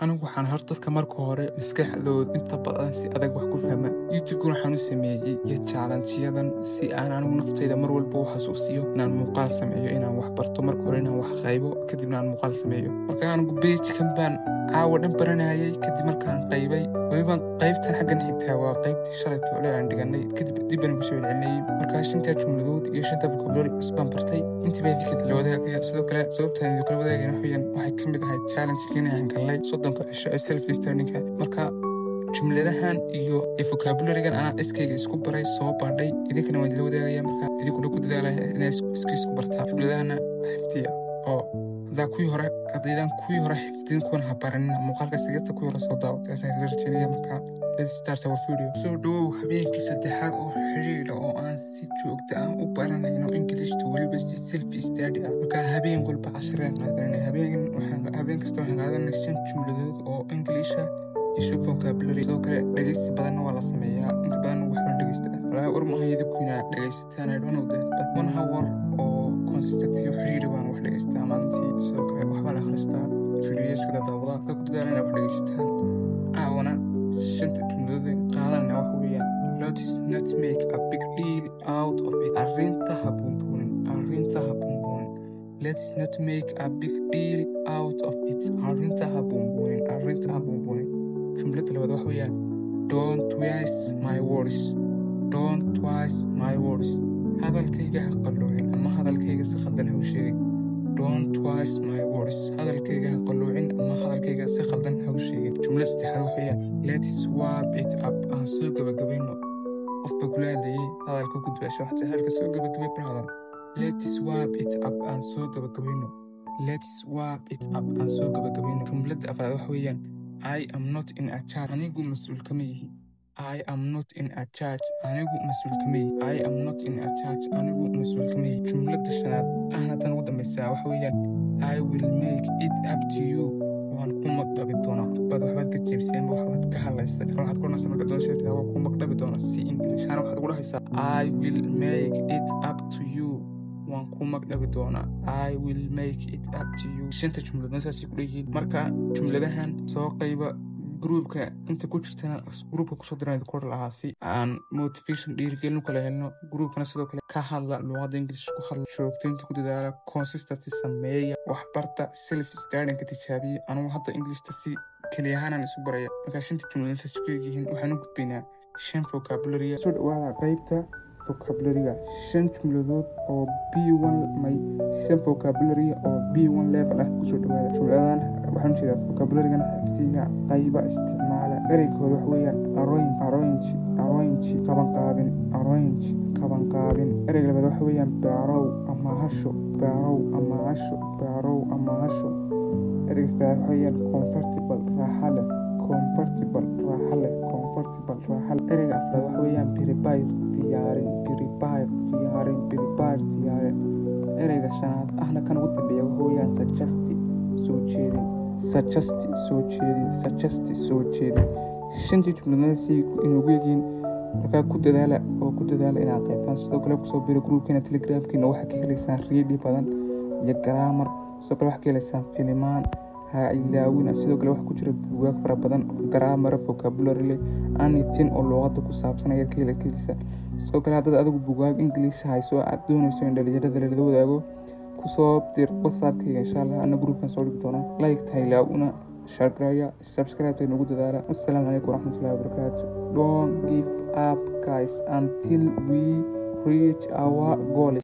anigu waxaan horta dadka marka hore maskaxdooda inta badan si adag wax ku fahma youtube-kuna waxaan u sameeyey iyo challenge-yadan si aan anigu naftayda mar walba u xasuusiyo inaan muuqaal sameeyo inaan wax barto marka hore inaan wax qaybo kadibna aan muuqaal sameeyo marka anigu page-kan baan caawa dhan baranayay kadib markaan qaybay weliba qaybtan xaggan xitaa waa qaybtii shalay toole aan dhiganay kadib dib baan ugu soo celcelinayay markaa 5 jumladood iyo 5 vocabulary cusbaan bartay intii baa idinka la wadaagaya sidoo kale sababtaan idin kala wadaagayna waxay ka mid ahayd challenge-kii inaan galnay 30 cisho ee self study-ga marka jumladahan iyo vocabulary-gan anaa iskayga isku baray soo baadhay idinkana waan idila wadaagaya marka idinkuna ku dadaalaya inay isku bartaan jumladahana xifdiya oo haddaydan kuwii hore xifdin kuwan ha baranina muuqaalka sigirta kuwii hore soo daawo taasaan idila rajaynaya marka let's start our video soo dhawow habeenkii saddexaad oo xiriira oo aan si joogta ah u baranayno ingilishta weliba si self study ah marka habeen walba cashareen qaadanay habeen kasta waxaan qaadanay 5 jumladood oo inglisha iyo vocabulary sidoo kale dhegeysi badanna waa la sameeyaa inta badan waxaan dhegeystaa walaa war mahayada kuna dhegeysataan I don't know that but 1 hour oo consistent iyo xiriir baan wax dhegeystaa maalintii sidoo kale waxbaan akhristaa videoyada daawada dadka ku dadaalana wax dhegeystaan caawana 5 jumladood qaadanayna wax weeyaan let's not make a big deal out of it arrinta ha buunbuunin let's not make a big deal out of it arrinta ha buunbuunin jumlada labaad wax weeyaan don't twice my words hadalkayga ha qalloocin ama hadalkayga si khaldan ha u sheegin don't twice my words hadalkayga ha qalloocin ama hadalkayga si khaldan ha u sheegin jumlada saddexaad wax weeyaan let's wrap it up aan soo gabagabayno qofba kula hadlayay hadalka ku duwasho waxta hadalka soo gabagabay brother let's wrap it up aan soo gabagabayno jumlada afraad wax weeyaan I am not in a charge anigu mas'uul kama yihi jumlada shanaad ahna tan ugu dambaysa waxa weeyaan I will make it up to you waan ku magdhabi doonaa qofbaad waxbaad ka jeebseen waxbaad ka hadlaysa waxaad ku nasa marka doonaysaa waa ku magdhabi doonaa si ingiliishaan waxaad ugu dhahaysaa I will make it up to you waan ku magdhabi doonaa I will make it up to you 5 jumladood saasi ku leeyihiin marka jumladahan soo qayba groupka inta ku jirtana groupka ku soo dirnaa kor lahaa si aan motivation dhiirigelin kala helno groupkana sidoo kale ka hadla luqadda ingiriiska ku hadla joogtaynta ku dadaala consistency sameeya wax barta self study ka tijaabiya anigu hadda ingiriiska si kaliya ahaan isu baraya marka 5 jumladood saasi ku leeyihiin waxaan u gudbaynaa 5 vocabulary soo dhawaada qaybta vocabulary-ga 5 jumladood oo B1 vocabulary oo B1 level ah ku soo dhawaada jumladahan waxaan jeedaa vocabulary-gan xifdiga qayba isticmaala ereygooda wax weeyaan arrange qabanqaabin ereyga labaad wax weeyaan beerow ama hasho ereyga saddexaad wax weeyaan comfortable raaxa leh ereyga afraad wax weeyaan prepare diyaarin ereyga shanaad ahna kan ugu dambeeya wax weeyaan suggest soo jeedin 5 jumladoodasi inoogu yihiin markaa ku dadaala inaad qaybtaan sidoo kale kusoo biro groupkeena telegramkeena waxaa ka helaysaan readi badan iyo grammar sidoo kale waxaa ka helaysaan filimaan ha ilaawina sidoo kale waxaa ku jira buugaag fara badan oo grammar vocabulary leh anything oo luqadda ku saabsan ayaa ka helaysaa sidoo kale haddaad adigu buugaag English hayso aad doonayso in dhalinyarada lala wadaago kusoo dir whatsappkayga insha Allah ana groupkan soo dhigi doonaa like taylaawuna share subscribe tay nagu dadaala assalaamu calaykum waraxmatullaahi wabarakaatuh don't give up guys until we reach our goal